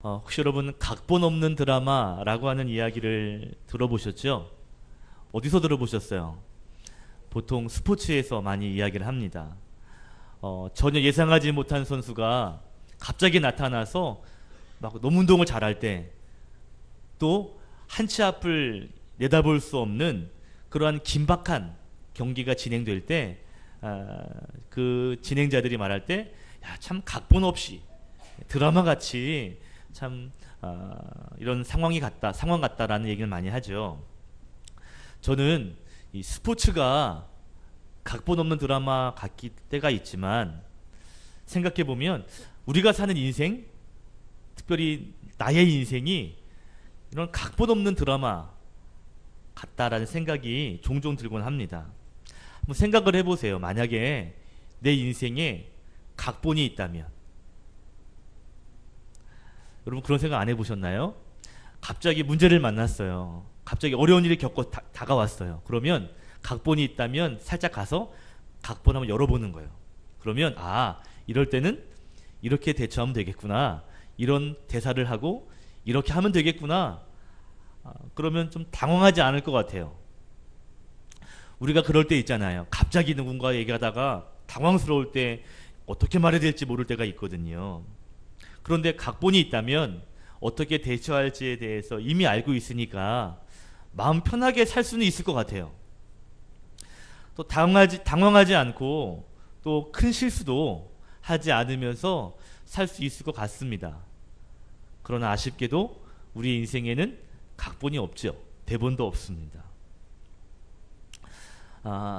혹시 여러분 각본 없는 드라마라고 하는 이야기를 들어보셨죠? 어디서 들어보셨어요? 보통 스포츠에서 많이 이야기를 합니다. 전혀 예상하지 못한 선수가 갑자기 나타나서 막 너무 운동을 잘할 때, 또 한 치 앞을 내다볼 수 없는 그러한 긴박한 경기가 진행될 때, 그 진행자들이 말할 때, 야, 참 각본 없이 드라마 같이 참 이런 상황 같다라는 얘기를 많이 하죠. 저는 이 스포츠가 각본 없는 드라마 같기 때가 있지만, 생각해 보면 우리가 사는 인생, 특별히 나의 인생이 이런 각본 없는 드라마 같다라는 생각이 종종 들곤 합니다. 한번 생각을 해보세요. 만약에 내 인생에 각본이 있다면, 여러분 그런 생각 안 해보셨나요? 갑자기 문제를 만났어요. 갑자기 어려운 일이 다가왔어요. 그러면 각본이 있다면 살짝 가서 각본 한번 열어보는 거예요. 그러면 이럴 때는 이렇게 대처하면 되겠구나, 이런 대사를 하고 이렇게 하면 되겠구나. 그러면 좀 당황하지 않을 것 같아요. 우리가 그럴 때 있잖아요. 갑자기 누군가 얘기하다가 당황스러울 때 어떻게 말해야 될지 모를 때가 있거든요. 그런데 각본이 있다면 어떻게 대처할지에 대해서 이미 알고 있으니까 마음 편하게 살 수는 있을 것 같아요. 또 당황하지 않고 또 큰 실수도 하지 않으면서 살 수 있을 것 같습니다. 그러나 아쉽게도 우리 인생에는 각본이 없죠. 대본도 없습니다.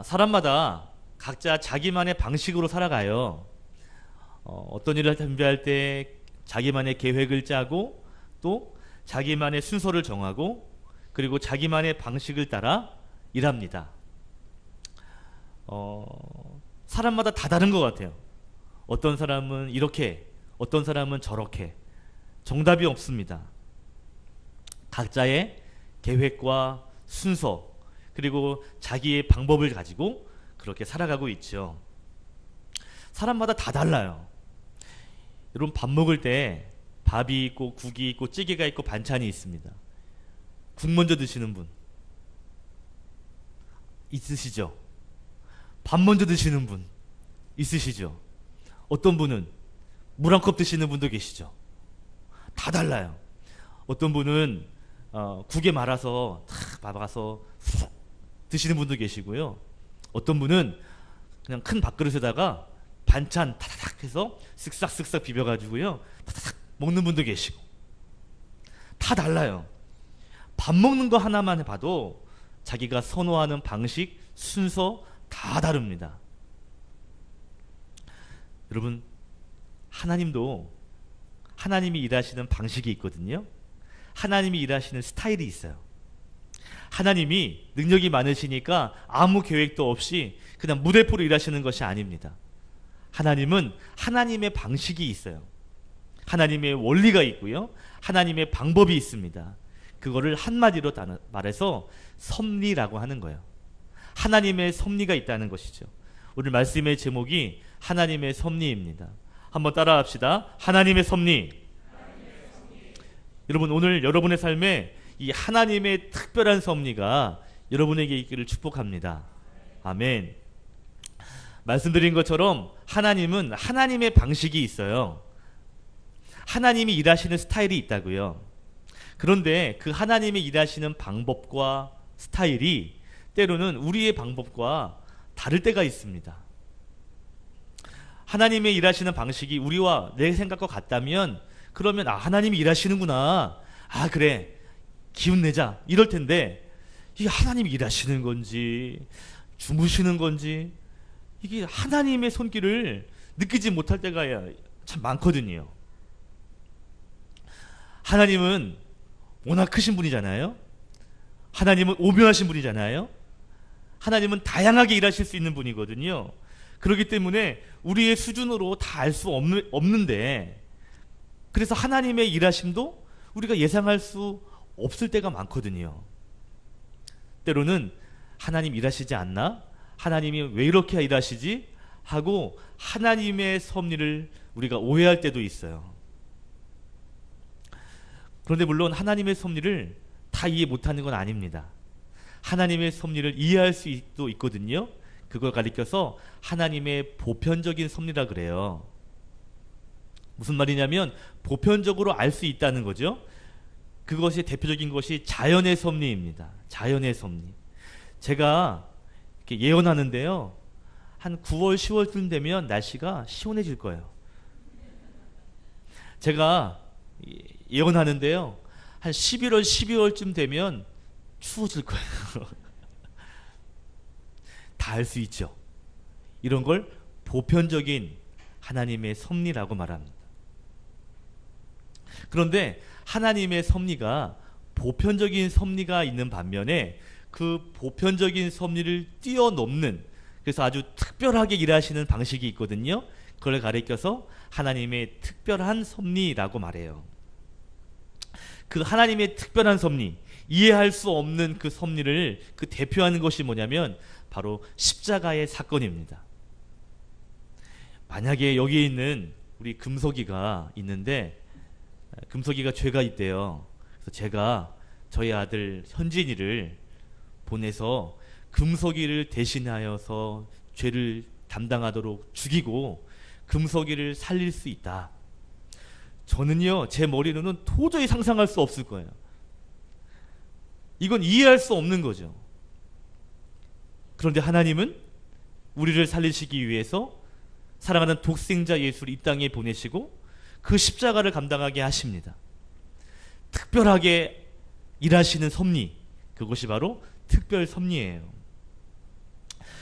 사람마다 각자 자기만의 방식으로 살아가요. 어떤 일을 준비할 때 자기만의 계획을 짜고, 또 자기만의 순서를 정하고, 그리고 자기만의 방식을 따라 일합니다. 사람마다 다 다른 것 같아요. 어떤 사람은 이렇게, 어떤 사람은 저렇게. 정답이 없습니다. 각자의 계획과 순서, 그리고 자기의 방법을 가지고 그렇게 살아가고 있죠. 사람마다 다 달라요. 여러분 밥 먹을 때 밥이 있고 국이 있고 찌개가 있고 반찬이 있습니다. 국 먼저 드시는 분 있으시죠? 밥 먼저 드시는 분 있으시죠? 어떤 분은 물 한 컵 드시는 분도 계시죠? 다 달라요. 어떤 분은 국에 말아서 탁 밥아서 훅 드시는 분도 계시고요. 어떤 분은 그냥 큰 밥그릇에다가 반찬 타닥 해서 쓱싹쓱싹 비벼가지고요, 타닥 먹는 분도 계시고. 다 달라요. 밥 먹는 거 하나만 봐도 자기가 선호하는 방식, 순서 다 다릅니다. 여러분, 하나님도 하나님이 일하시는 방식이 있거든요. 하나님이 일하시는 스타일이 있어요. 하나님이 능력이 많으시니까 아무 계획도 없이 그냥 무대포로 일하시는 것이 아닙니다. 하나님은 하나님의 방식이 있어요. 하나님의 원리가 있고요, 하나님의 방법이 있습니다. 그거를 한마디로 말해서 섭리라고 하는 거예요. 하나님의 섭리가 있다는 것이죠. 오늘 말씀의 제목이 하나님의 섭리입니다. 한번 따라 합시다. 하나님의 섭리. 여러분, 오늘 여러분의 삶에 이 하나님의 특별한 섭리가 여러분에게 있기를 축복합니다. 아멘. 말씀드린 것처럼 하나님은 하나님의 방식이 있어요. 하나님이 일하시는 스타일이 있다고요. 그런데 그 하나님이 일하시는 방법과 스타일이 때로는 우리의 방법과 다를 때가 있습니다. 하나님의 일하시는 방식이 우리와 내 생각과 같다면, 그러면 하나님이 일하시는구나, 그래 기운 내자, 이럴 텐데, 이게 하나님이 일하시는 건지 주무시는 건지, 이게 하나님의 손길을 느끼지 못할 때가 참 많거든요. 하나님은 워낙 크신 분이잖아요. 하나님은 오묘하신 분이잖아요. 하나님은 다양하게 일하실 수 있는 분이거든요. 그렇기 때문에 우리의 수준으로 다 알 수 없는데, 그래서 하나님의 일하심도 우리가 예상할 수 없을 때가 많거든요. 때로는 하나님 일하시지 않나? 하나님이 왜 이렇게 일하시지? 하고 하나님의 섭리를 우리가 오해할 때도 있어요. 그런데 물론 하나님의 섭리를 다 이해 못하는 건 아닙니다. 하나님의 섭리를 이해할 수도 있거든요. 그걸 가리켜서 하나님의 보편적인 섭리라 그래요. 무슨 말이냐면 보편적으로 알 수 있다는 거죠. 그것이 대표적인 것이 자연의 섭리입니다. 자연의 섭리. 제가 이렇게 예언하는데요. 한 9월, 10월쯤 되면 날씨가 시원해질 거예요. 제가 예언하는데요. 한 11월, 12월쯤 되면 추워질 거예요. 다 알 수 있죠. 이런 걸 보편적인 하나님의 섭리라고 말합니다. 그런데 하나님의 섭리가 보편적인 섭리가 있는 반면에 그 보편적인 섭리를 뛰어넘는, 그래서 아주 특별하게 일하시는 방식이 있거든요. 그걸 가리켜서 하나님의 특별한 섭리라고 말해요. 그 하나님의 특별한 섭리, 이해할 수 없는 그 섭리를 그 대표하는 것이 뭐냐면 바로 십자가의 사건입니다. 만약에 여기에 있는 우리 금석이가 있는데 금석이가 죄가 있대요. 그래서 제가 저희 아들 현진이를 보내서 금석이를 대신하여서 죄를 담당하도록 죽이고 금석이를 살릴 수 있다. 저는요, 제 머리로는 도저히 상상할 수 없을 거예요. 이건 이해할 수 없는 거죠. 그런데 하나님은 우리를 살리시기 위해서 사랑하는 독생자 예수를 이 땅에 보내시고 그 십자가를 감당하게 하십니다. 특별하게 일하시는 섭리, 그것이 바로 특별 섭리예요.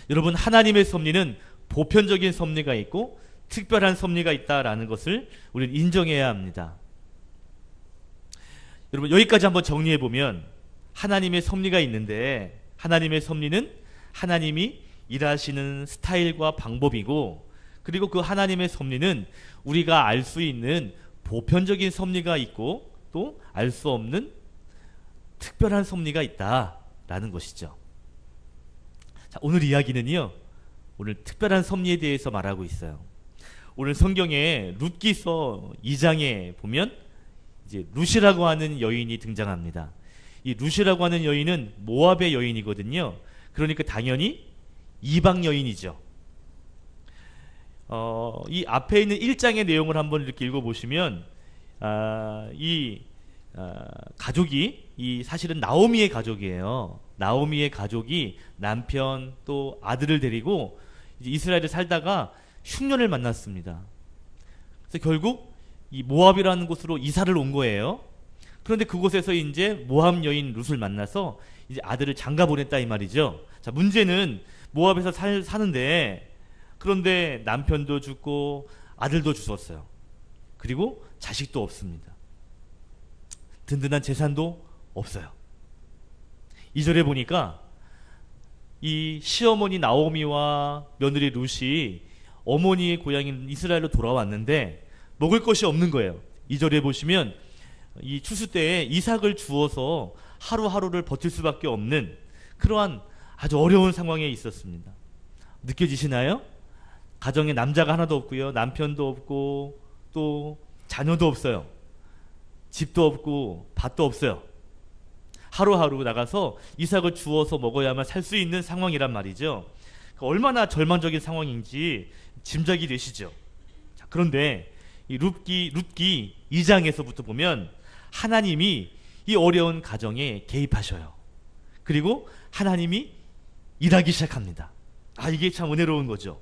여러분, 하나님의 섭리는 보편적인 섭리가 있고 특별한 섭리가 있다라는 것을 우리는 인정해야 합니다. 여러분, 여기까지 한번 정리해 보면 하나님의 섭리가 있는데 하나님의 섭리는 하나님이 일하시는 스타일과 방법이고, 그리고 그 하나님의 섭리는 우리가 알 수 있는 보편적인 섭리가 있고 또 알 수 없는 특별한 섭리가 있다라는 것이죠. 자, 오늘 이야기는요, 오늘 특별한 섭리에 대해서 말하고 있어요. 오늘 성경에 룻기서 2장에 보면 이제 룻이라고 하는 여인이 등장합니다. 이 룻이라고 하는 여인은 모압의 여인이거든요. 그러니까 당연히 이방 여인이죠. 이 앞에 있는 1장의 내용을 한번 이렇게 읽어보시면 가족이 사실은 나오미의 가족이에요. 나오미의 가족이 남편 또 아들을 데리고 이제 이스라엘에 살다가 흉년을 만났습니다. 그래서 결국 이 모압이라는 곳으로 이사를 온 거예요. 그런데 그곳에서 이제 모압 여인 룻을 만나서 이제 아들을 장가 보냈다 이 말이죠. 자, 문제는 모압에서 사는데, 그런데 남편도 죽고 아들도 죽었어요. 그리고 자식도 없습니다. 든든한 재산도 없어요. 2절에 보니까 이 시어머니 나오미와 며느리 룻이 어머니의 고향인 이스라엘로 돌아왔는데 먹을 것이 없는 거예요. 2절에 보시면 이 추수 때에 이삭을 주어서 하루하루를 버틸 수밖에 없는 그러한 아주 어려운 상황에 있었습니다. 느껴지시나요? 가정에 남자가 하나도 없고요, 남편도 없고 또 자녀도 없어요. 집도 없고 밭도 없어요. 하루하루 나가서 이삭을 주워서 먹어야만 살 수 있는 상황이란 말이죠. 얼마나 절망적인 상황인지 짐작이 되시죠. 자, 그런데 이 룻기 2장에서부터 보면 하나님이 이 어려운 가정에 개입하셔요. 그리고 하나님이 일하기 시작합니다. 이게 참 은혜로운 거죠.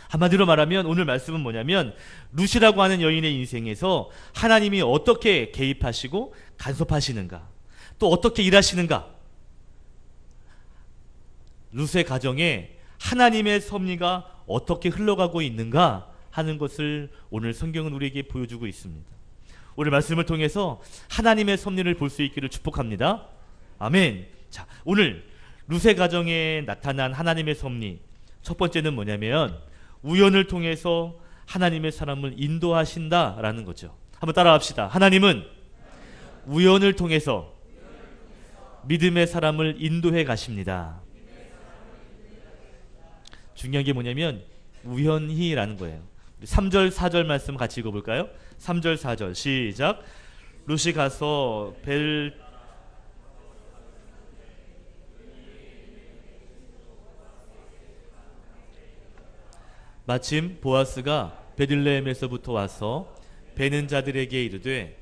한마디로 말하면 오늘 말씀은 뭐냐면 룻이라고 하는 여인의 인생에서 하나님이 어떻게 개입하시고 간섭하시는가, 또 어떻게 일하시는가, 룻의 가정에 하나님의 섭리가 어떻게 흘러가고 있는가 하는 것을 오늘 성경은 우리에게 보여주고 있습니다. 오늘 말씀을 통해서 하나님의 섭리를 볼 수 있기를 축복합니다. 아멘. 자, 오늘 룻의 가정에 나타난 하나님의 섭리, 첫 번째는 뭐냐면 우연을 통해서 하나님의 사람을 인도하신다라는 거죠. 한번 따라합시다. 하나님은 우연을 통해서 믿음의 사람을 인도해 가십니다. 중요한 게 뭐냐면 우연히라는 거예요. 3절 4절 말씀 같이 읽어볼까요? 3절 4절 시작. 룻이 가서 마침 보아스가 베들레헴에서부터 와서 베는 자들에게 이르되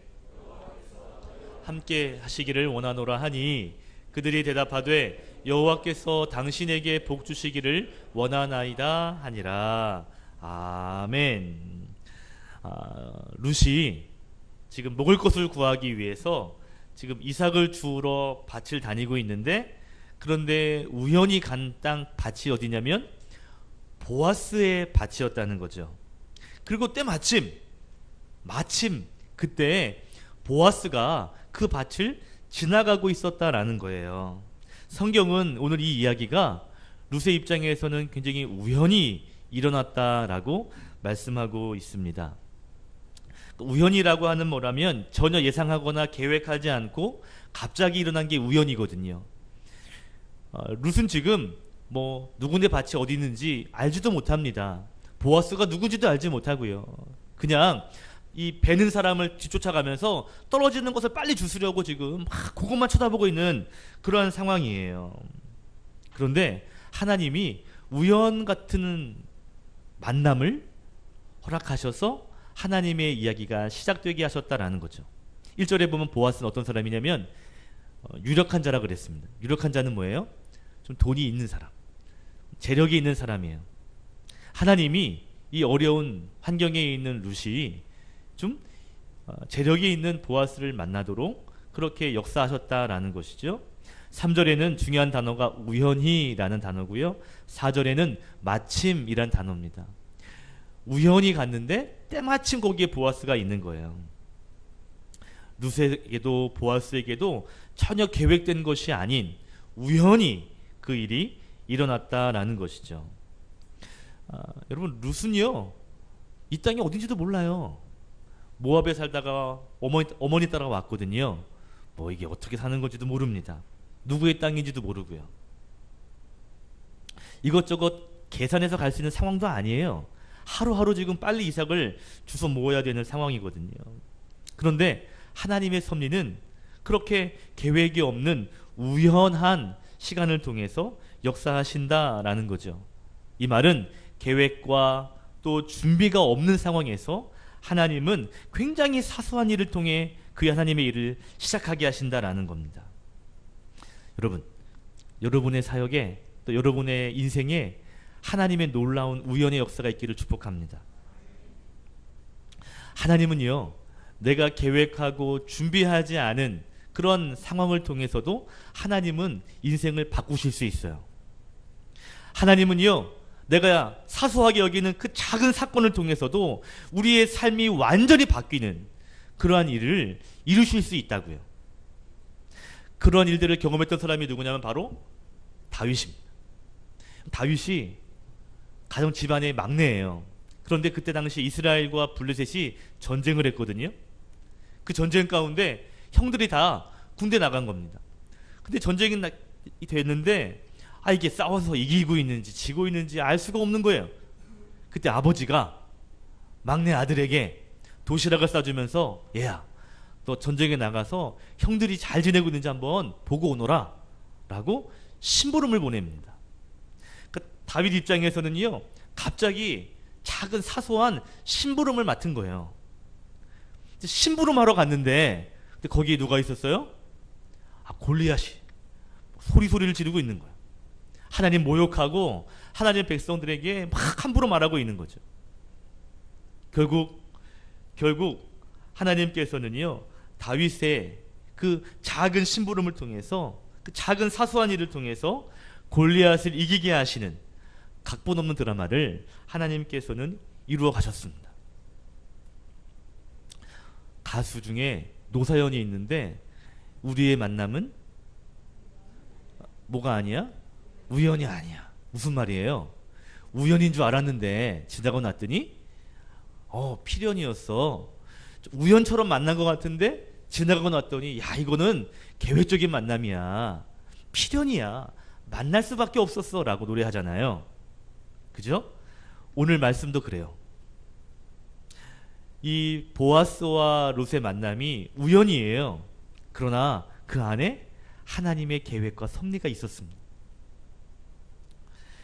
함께 하시기를 원하노라 하니 그들이 대답하되 여호와께서 당신에게 복 주시기를 원하나이다 하니라. 아멘. 룻이 지금 먹을 것을 구하기 위해서 지금 이삭을 주우러 밭을 다니고 있는데, 그런데 우연히 간 땅 밭이 어디냐면 보아스의 밭이었다는 거죠. 그리고 때마침 그때 보아스가 그 밭을 지나가고 있었다라는 거예요. 성경은 오늘 이 이야기가 룻의 입장에서는 굉장히 우연히 일어났다라고 말씀하고 있습니다. 우연이라고 하는 뭐라면 전혀 예상하거나 계획하지 않고 갑자기 일어난 게 우연이거든요. 룻은 지금 뭐 누군데 밭이 어디 있는지 알지도 못합니다. 보아스가 누군지도 알지 못하고요. 그냥 이 베는 사람을 뒤쫓아가면서 떨어지는 것을 빨리 주스려고 지금 막 그것만 쳐다보고 있는 그러한 상황이에요. 그런데 하나님이 우연 같은 만남을 허락하셔서 하나님의 이야기가 시작되게 하셨다라는 거죠. 1절에 보면 보아스는 어떤 사람이냐면 유력한 자라 그랬습니다. 유력한 자는 뭐예요? 좀 돈이 있는 사람, 재력이 있는 사람이에요. 하나님이 이 어려운 환경에 있는 룻이 좀 재력이 있는 보아스를 만나도록 그렇게 역사하셨다라는 것이죠. 3절에는 중요한 단어가 우연히라는 단어고요. 4절에는 마침이란 단어입니다. 우연히 갔는데 때마침 거기에 보아스가 있는 거예요. 룻에게도 보아스에게도 전혀 계획된 것이 아닌 우연히 그 일이 일어났다라는 것이죠. 여러분, 룻은요 이 땅이 어딘지도 몰라요. 모압에 살다가 어머니 따라 왔거든요. 뭐 이게 어떻게 사는 건지도 모릅니다. 누구의 땅인지도 모르고요. 이것저것 계산해서 갈 수 있는 상황도 아니에요. 하루하루 지금 빨리 이삭을 주워 모아야 되는 상황이거든요. 그런데 하나님의 섭리는 그렇게 계획이 없는 우연한 시간을 통해서 역사하신다라는 거죠. 이 말은 계획과 또 준비가 없는 상황에서 하나님은 굉장히 사소한 일을 통해 그 하나님의 일을 시작하게 하신다라는 겁니다. 여러분, 여러분의 사역에 또 여러분의 인생에 하나님의 놀라운 우연의 역사가 있기를 축복합니다. 하나님은요, 내가 계획하고 준비하지 않은 그런 상황을 통해서도 하나님은 인생을 바꾸실 수 있어요. 하나님은요, 내가 사소하게 여기는 그 작은 사건을 통해서도 우리의 삶이 완전히 바뀌는 그러한 일을 이루실 수 있다고요. 그러한 일들을 경험했던 사람이 누구냐면 바로 다윗입니다. 다윗이 가정 집안의 막내예요. 그런데 그때 당시 이스라엘과 블레셋이 전쟁을 했거든요. 그 전쟁 가운데 형들이 다 군대 나간 겁니다. 근데 전쟁이 됐는데 이게 싸워서 이기고 있는지 지고 있는지 알 수가 없는 거예요. 그때 아버지가 막내 아들에게 도시락을 싸주면서 얘야, 너 전쟁에 나가서 형들이 잘 지내고 있는지 한번 보고 오너라 라고 심부름을 보냅니다. 다윗 입장에서는요, 갑자기 작은 사소한 심부름을 맡은 거예요. 심부름하러 갔는데 거기에 누가 있었어요? 골리앗이 소리를 지르고 있는 거예요. 하나님 모욕하고 하나님 백성들에게 막 함부로 말하고 있는 거죠. 결국 하나님께서는요, 다윗의 그 작은 심부름을 통해서, 그 작은 사소한 일을 통해서 골리앗을 이기게 하시는 각본 없는 드라마를 하나님께서는 이루어 가셨습니다. 가수 중에 노사연이 있는데 우리의 만남은 뭐가 아니야? 우연이 아니야. 무슨 말이에요? 우연인 줄 알았는데 지나고 났더니 필연이었어. 우연처럼 만난 것 같은데 지나가고 났더니 야, 이거는 계획적인 만남이야. 필연이야. 만날 수밖에 없었어 라고 노래하잖아요. 그죠? 오늘 말씀도 그래요. 이 보아스와 룻의 만남이 우연이에요. 그러나 그 안에 하나님의 계획과 섭리가 있었습니다.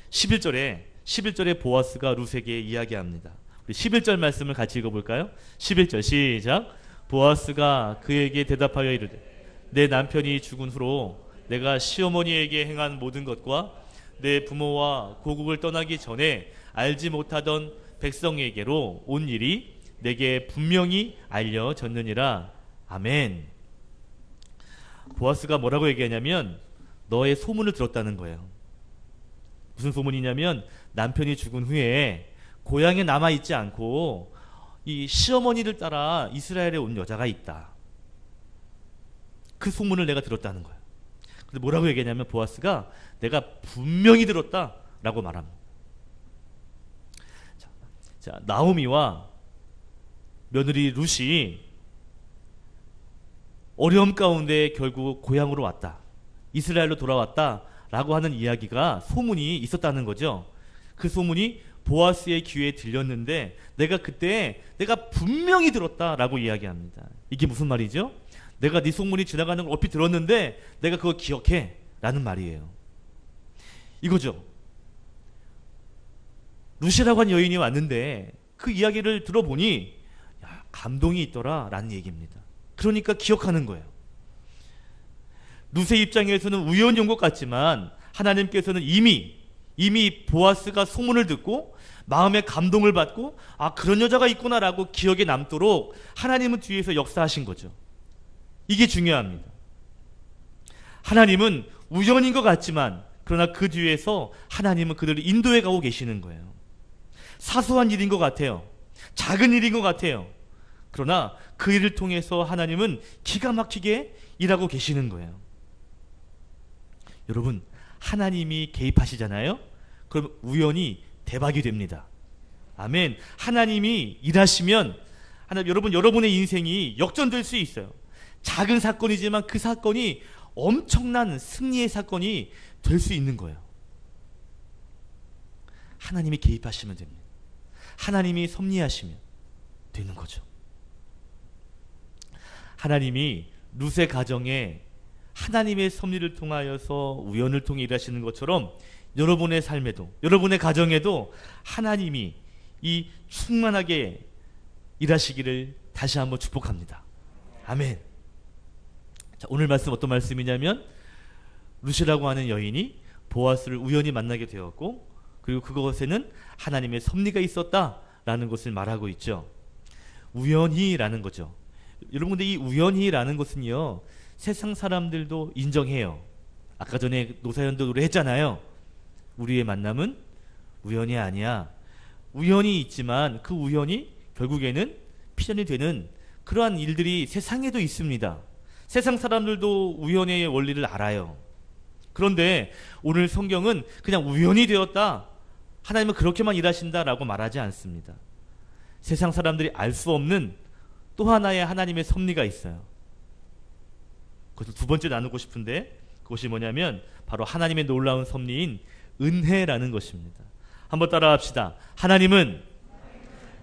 11절에 보아스가 룻에게 이야기합니다. 우리 11절 말씀을 같이 읽어볼까요? 11절 시작. 보아스가 그에게 대답하여 이르되 내 남편이 죽은 후로 내가 시어머니에게 행한 모든 것과 내 부모와 고국을 떠나기 전에 알지 못하던 백성에게로 온 일이 내게 분명히 알려졌느니라. 아멘. 보아스가 뭐라고 얘기하냐면 너의 소문을 들었다는 거예요. 무슨 소문이냐면 남편이 죽은 후에 고향에 남아있지 않고 이 시어머니를 따라 이스라엘에 온 여자가 있다. 그 소문을 내가 들었다는 거예요. 근데 뭐라고 얘기하냐면 보아스가 내가 분명히 들었다라고 말합니다. 자, 나오미와 며느리 룻이 어려움 가운데 결국 고향으로 왔다. 이스라엘로 돌아왔다라고 하는 이야기가 소문이 있었다는 거죠. 그 소문이 보아스의 귀에 들렸는데 내가 분명히 들었다라고 이야기합니다. 이게 무슨 말이죠? 내가 네 소문이 지나가는 걸 얼핏 들었는데 내가 그거 기억해 라는 말이에요. 이거죠. 룻이라고 한 여인이 왔는데 그 이야기를 들어보니 야, 감동이 있더라 라는 얘기입니다. 그러니까 기억하는 거예요. 룻의 입장에서는 우연인 것 같지만 하나님께서는 이미 보아스가 소문을 듣고 마음에 감동을 받고 아 그런 여자가 있구나라고 기억에 남도록 하나님은 뒤에서 역사하신 거죠. 이게 중요합니다. 하나님은 우연인 것 같지만 그러나 그 뒤에서 하나님은 그들을 인도해 가고 계시는 거예요. 사소한 일인 것 같아요. 작은 일인 것 같아요. 그러나 그 일을 통해서 하나님은 기가 막히게 일하고 계시는 거예요. 여러분, 하나님이 개입하시잖아요. 그럼 우연이 대박이 됩니다. 아멘. 하나님이 일하시면 여러분의 인생이 역전될 수 있어요. 작은 사건이지만 그 사건이 엄청난 승리의 사건이 될 수 있는 거예요. 하나님이 개입하시면 됩니다. 하나님이 섭리하시면 되는 거죠. 하나님이 룻의 가정에 하나님의 섭리를 통하여서 우연을 통해 일하시는 것처럼 여러분의 삶에도 여러분의 가정에도 하나님이 이 충만하게 일하시기를 다시 한번 축복합니다. 아멘. 자, 오늘 말씀 어떤 말씀이냐면 룻이라고 하는 여인이 보아스를 우연히 만나게 되었고 그리고 그것에는 하나님의 섭리가 있었다라는 것을 말하고 있죠. 우연히라는 거죠. 여러분들 이 우연히라는 것은요 세상 사람들도 인정해요. 아까 전에 노사연도 노래했잖아요. 우리의 만남은 우연이 아니야. 우연이 있지만 그 우연이 결국에는 필연이 되는 그러한 일들이 세상에도 있습니다. 세상 사람들도 우연의 원리를 알아요. 그런데 오늘 성경은 그냥 우연이 되었다. 하나님은 그렇게만 일하신다라고 말하지 않습니다. 세상 사람들이 알 수 없는 또 하나의 하나님의 섭리가 있어요. 그것을 두 번째 나누고 싶은데 그것이 뭐냐면 바로 하나님의 놀라운 섭리인 은혜라는 것입니다. 한번 따라합시다. 하나님은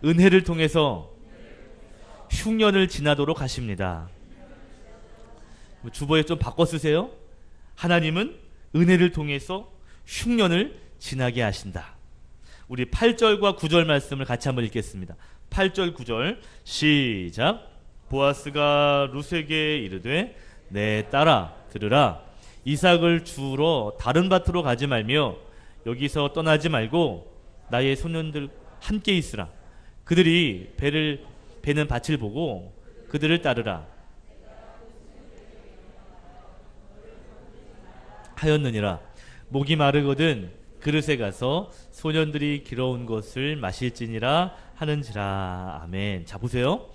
은혜를 통해서 흉년을 지나도록 하십니다. 주보에 좀 바꿔 쓰세요. 하나님은 은혜를 통해서 흉년을 지나게 하신다. 우리 8절과 9절 말씀을 같이 한번 읽겠습니다. 8절 9절 시작. 보아스가 룻에게 이르되 내 딸아 들으라. 이삭을 주우러 다른 밭으로 가지 말며 여기서 떠나지 말고 나의 소년들 함께 있으라. 그들이 베는 밭을 보고 그들을 따르라 하였느니라. 목이 마르거든 그릇에 가서 소년들이 길어온 것을 마실지니라 하는지라. 아멘. 자 보세요.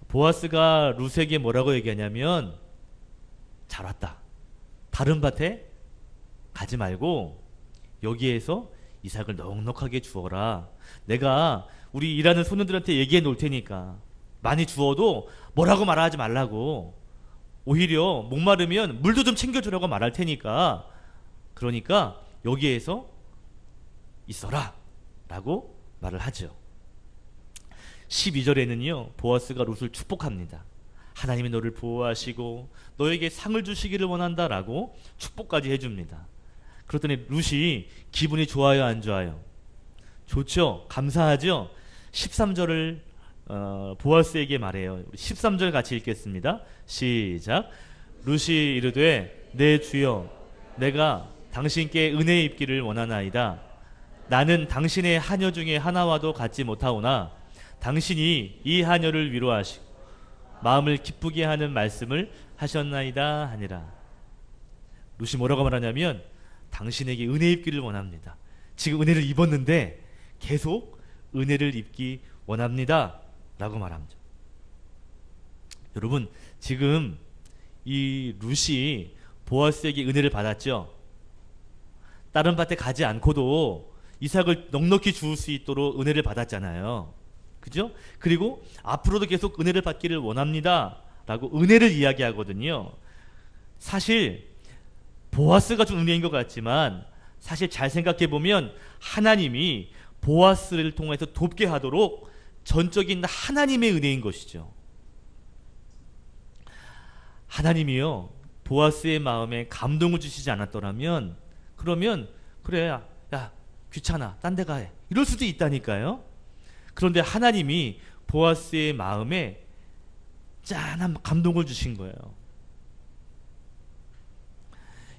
보아스가 룻에게 뭐라고 얘기하냐면 잘 왔다. 다른 밭에 가지 말고 여기에서 이삭을 넉넉하게 주어라. 내가 우리 일하는 소년들한테 얘기해 놓을 테니까 많이 주어도 뭐라고 말하지 말라고. 오히려 목마르면 물도 좀 챙겨주라고 말할 테니까 그러니까 여기에서 있어라 라고 말을 하죠. 12절에는요 보아스가 룻을 축복합니다. 하나님이 너를 보호하시고 너에게 상을 주시기를 원한다라고 축복까지 해줍니다. 그랬더니 룻이 기분이 좋아요, 안 좋아요? 좋죠. 감사하죠. 13절을 보아스에게 말해요. 13절 같이 읽겠습니다. 시작. 룻이 이르되 내 주여 내가 당신께 은혜 입기를 원하나이다. 나는 당신의 하녀 중에 하나와도 같지 못하오나 당신이 이 하녀를 위로하시고 마음을 기쁘게 하는 말씀을 하셨나이다 하니라. 룻이 뭐라고 말하냐면 당신에게 은혜 입기를 원합니다. 지금 은혜를 입었는데 계속 은혜를 입기 원합니다 라고 말합니다. 여러분 지금 이 룻이 보아스에게 은혜를 받았죠. 다른 밭에 가지 않고도 이삭을 넉넉히 주울 수 있도록 은혜를 받았잖아요. 그죠? 그리고 앞으로도 계속 은혜를 받기를 원합니다 라고 은혜를 이야기하거든요. 사실 보아스가 준 은혜인 것 같지만 사실 잘 생각해 보면 하나님이 보아스를 통해서 돕게 하도록 전적인 하나님의 은혜인 것이죠. 하나님이요 보아스의 마음에 감동을 주시지 않았더라면 그러면 그래 야 귀찮아 딴 데 가 이럴 수도 있다니까요. 그런데 하나님이 보아스의 마음에 짠한 감동을 주신 거예요.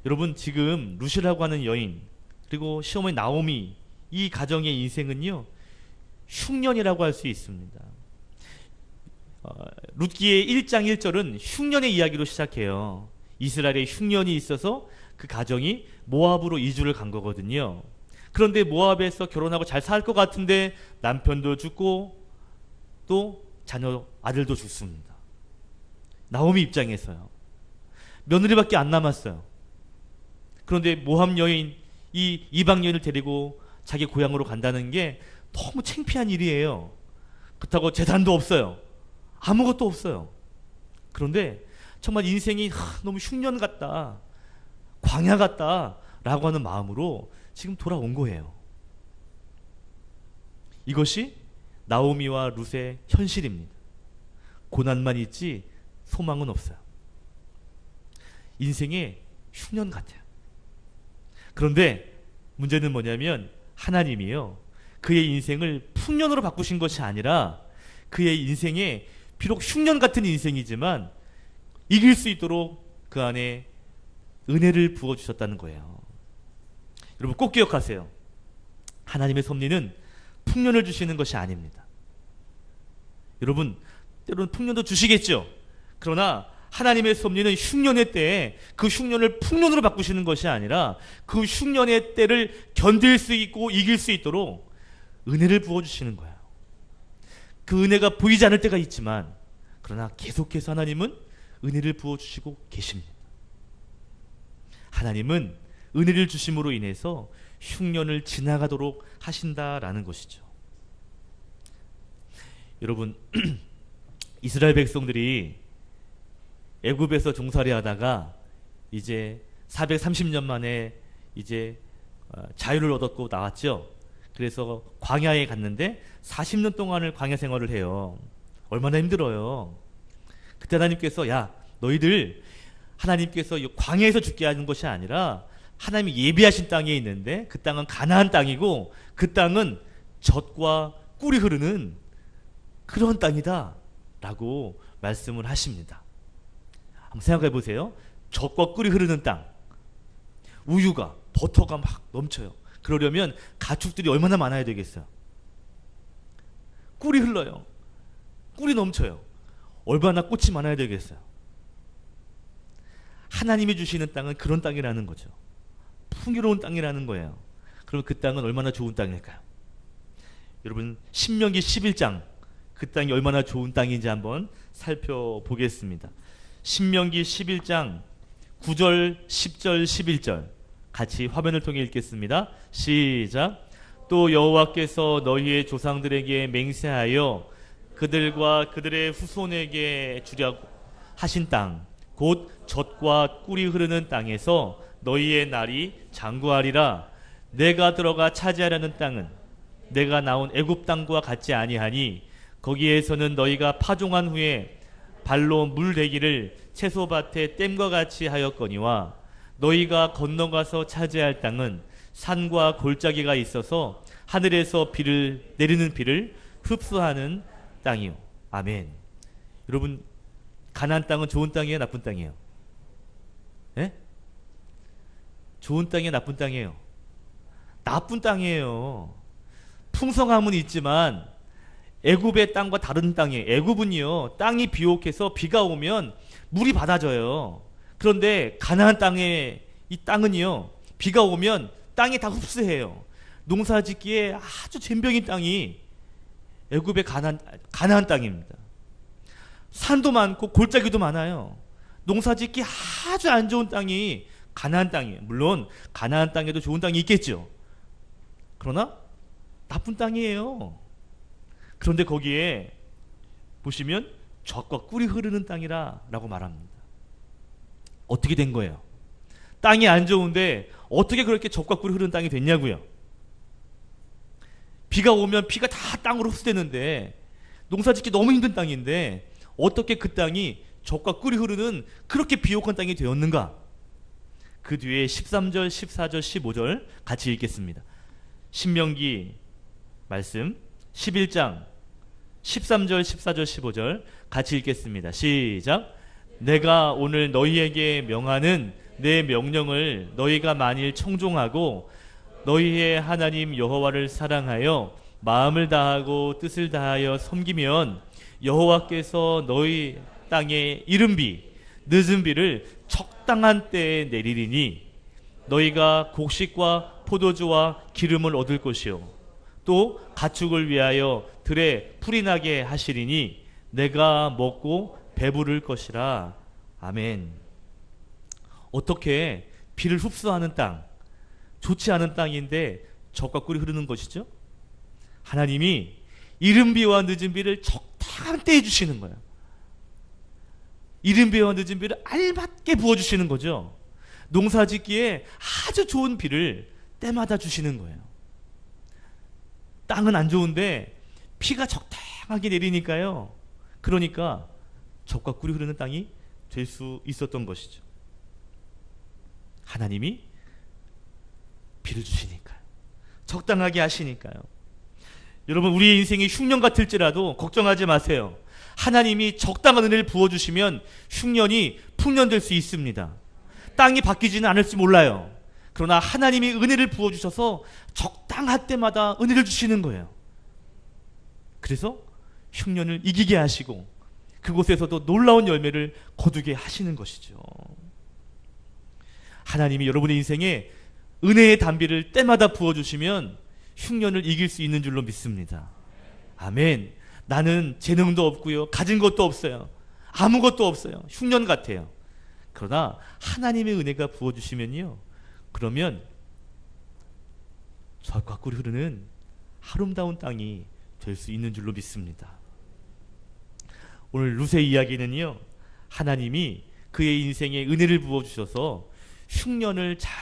여러분 지금 룻이라고 하는 여인 그리고 시어머니 나오미 이 가정의 인생은요 흉년이라고 할 수 있습니다. 룻기의 1장 1절은 흉년의 이야기로 시작해요. 이스라엘에 흉년이 있어서 그 가정이 모압으로 이주를 간 거거든요. 그런데 모압에서 결혼하고 잘 살 것 같은데 남편도 죽고 또 자녀 아들도 죽습니다. 나오미 입장에서요. 며느리밖에 안 남았어요. 그런데 모압 여인 이 이방 여인을 데리고 자기 고향으로 간다는 게 너무 창피한 일이에요. 그렇다고 재산도 없어요. 아무것도 없어요. 그런데 정말 인생이 너무 흉년 같다, 광야 같다 라고 하는 마음으로 지금 돌아온 거예요. 이것이 나오미와 룻의 현실입니다. 고난만 있지 소망은 없어요. 인생의 흉년 같아요. 그런데 문제는 뭐냐면 하나님이요 그의 인생을 풍년으로 바꾸신 것이 아니라 그의 인생에 비록 흉년 같은 인생이지만 이길 수 있도록 그 안에 은혜를 부어주셨다는 거예요. 여러분 꼭 기억하세요. 하나님의 섭리는 풍년을 주시는 것이 아닙니다. 여러분 때로는 풍년도 주시겠죠. 그러나 하나님의 섭리는 흉년의 때에 그 흉년을 풍년으로 바꾸시는 것이 아니라 그 흉년의 때를 견딜 수 있고 이길 수 있도록 은혜를 부어주시는 거예요. 그 은혜가 보이지 않을 때가 있지만 그러나 계속해서 하나님은 은혜를 부어주시고 계십니다. 하나님은 은혜를 주심으로 인해서 흉년을 지나가도록 하신다라는 것이죠. 여러분 이스라엘 백성들이 애굽에서 종살이 하다가 이제 430년 만에 이제 자유를 얻었고 나왔죠. 그래서 광야에 갔는데 40년 동안을 광야 생활을 해요. 얼마나 힘들어요. 그때 하나님께서 야 너희들 하나님께서 광야에서 죽게 하는 것이 아니라 하나님이 예비하신 땅에 있는데 그 땅은 가나안 땅이고 그 땅은 젖과 꿀이 흐르는 그런 땅이다 라고 말씀을 하십니다. 한번 생각해 보세요. 젖과 꿀이 흐르는 땅, 우유가 버터가 막 넘쳐요. 그러려면 가축들이 얼마나 많아야 되겠어요. 꿀이 흘러요. 꿀이 넘쳐요. 얼마나 꽃이 많아야 되겠어요. 하나님이 주시는 땅은 그런 땅이라는 거죠. 풍요로운 땅이라는 거예요. 그럼 그 땅은 얼마나 좋은 땅일까요? 여러분 신명기 11장 그 땅이 얼마나 좋은 땅인지 한번 살펴보겠습니다. 신명기 11장 9절 10절 11절 같이 화면을 통해 읽겠습니다. 시작. 또 여호와께서 너희의 조상들에게 맹세하여 그들과 그들의 후손에게 주려고 하신 땅 곧 젖과 꿀이 흐르는 땅에서 너희의 날이 장구하리라. 내가 들어가 차지하려는 땅은 내가 나온 애굽 땅과 같지 아니하니 거기에서는 너희가 파종한 후에 발로 물 대기를 채소밭에 댐과 같이 하였거니와 너희가 건너가서 차지할 땅은 산과 골짜기가 있어서 하늘에서 비를 내리는 비를 흡수하는 땅이요. 아멘. 여러분, 가나안 땅은 좋은 땅이에요, 나쁜 땅이에요? 예? 좋은 땅이에요, 나쁜 땅이에요? 나쁜 땅이에요. 풍성함은 있지만 애굽의 땅과 다른 땅이에요. 애굽은요, 땅이 비옥해서 비가 오면 물이 받아져요. 그런데 가나안 땅의 이 땅은요, 비가 오면 땅이 다 흡수해요. 농사짓기에 아주 젬병인 땅이 애굽의 가나안 땅입니다. 산도 많고 골짜기도 많아요. 농사짓기 아주 안 좋은 땅이 가나안 땅이에요. 물론 가나안 땅에도 좋은 땅이 있겠죠. 그러나 나쁜 땅이에요. 그런데 거기에 보시면 젖과 꿀이 흐르는 땅이라 라고 말합니다. 어떻게 된 거예요? 땅이 안 좋은데 어떻게 그렇게 젖과 꿀이 흐르는 땅이 됐냐고요? 비가 오면 비가 다 땅으로 흡수되는데 농사짓기 너무 힘든 땅인데 어떻게 그 땅이 젖과 꿀이 흐르는 그렇게 비옥한 땅이 되었는가? 그 뒤에 13절, 14절, 15절 같이 읽겠습니다. 신명기 말씀 11장 13절, 14절, 15절 같이 읽겠습니다. 시작. 내가 오늘 너희에게 명하는 내 명령을 너희가 만일 청종하고 너희의 하나님 여호와를 사랑하여 마음을 다하고 뜻을 다하여 섬기면 여호와께서 너희 땅에 이른 비, 늦은 비를 적당한 때에 내리리니 너희가 곡식과 포도주와 기름을 얻을 것이요 또 가축을 위하여 들에 풀이 나게 하시리니 내가 먹고 배부를 것이라. 아멘. 어떻게 비를 흡수하는 땅, 좋지 않은 땅인데 젖과 꿀이 흐르는 것이죠? 하나님이 이른 비와 늦은 비를 적당한 때에 주시는 거예요. 이른 비와 늦은 비를 알맞게 부어주시는 거죠. 농사짓기에 아주 좋은 비를 때마다 주시는 거예요. 땅은 안 좋은데 비가 적당하게 내리니까요. 그러니까 젖과 꿀이 흐르는 땅이 될 수 있었던 것이죠. 하나님이 비를 주시니까요. 적당하게 하시니까요. 여러분, 우리의 인생이 흉년 같을지라도 걱정하지 마세요. 하나님이 적당한 은혜를 부어주시면 흉년이 풍년될 수 있습니다. 땅이 바뀌지는 않을지 몰라요. 그러나 하나님이 은혜를 부어주셔서 적당할 때마다 은혜를 주시는 거예요. 그래서 흉년을 이기게 하시고 그곳에서도 놀라운 열매를 거두게 하시는 것이죠. 하나님이 여러분의 인생에 은혜의 단비를 때마다 부어주시면 흉년을 이길 수 있는 줄로 믿습니다. 아멘. 나는 재능도 없고요, 가진 것도 없어요, 아무것도 없어요, 흉년 같아요. 그러나 하나님의 은혜가 부어주시면요, 그러면 젖과 꿀이 흐르는 아름다운 땅이 될 수 있는 줄로 믿습니다. 오늘 룻의 이야기는요, 하나님이 그의 인생에 은혜를 부어주셔서 흉년을 잘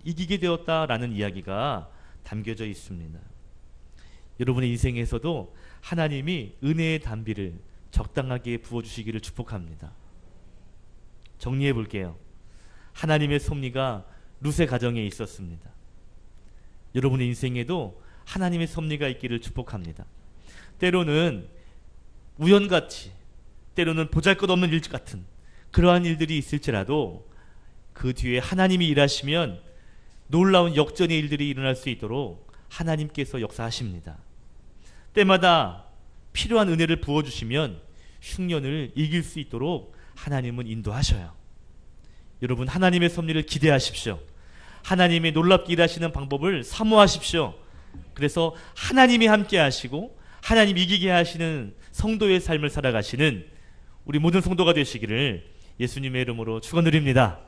이기게 되었다라는 이야기가 담겨져 있습니다. 여러분의 인생에서도 하나님이 은혜의 단비를 적당하게 부어주시기를 축복합니다. 정리해 볼게요. 하나님의 섭리가 룻의 가정에 있었습니다. 여러분의 인생에도 하나님의 섭리가 있기를 축복합니다. 때로는 우연같이, 때로는 보잘것없는 일 같은 그러한 일들이 있을지라도 그 뒤에 하나님이 일하시면 놀라운 역전의 일들이 일어날 수 있도록 하나님께서 역사하십니다. 때마다 필요한 은혜를 부어주시면 흉년을 이길 수 있도록 하나님은 인도하셔요. 여러분, 하나님의 섭리를 기대하십시오. 하나님이 놀랍게 일하시는 방법을 사모하십시오. 그래서 하나님이 함께 하시고 하나님 이기게 하시는 성도의 삶을 살아가시는 우리 모든 성도가 되시기를 예수님의 이름으로 축원드립니다.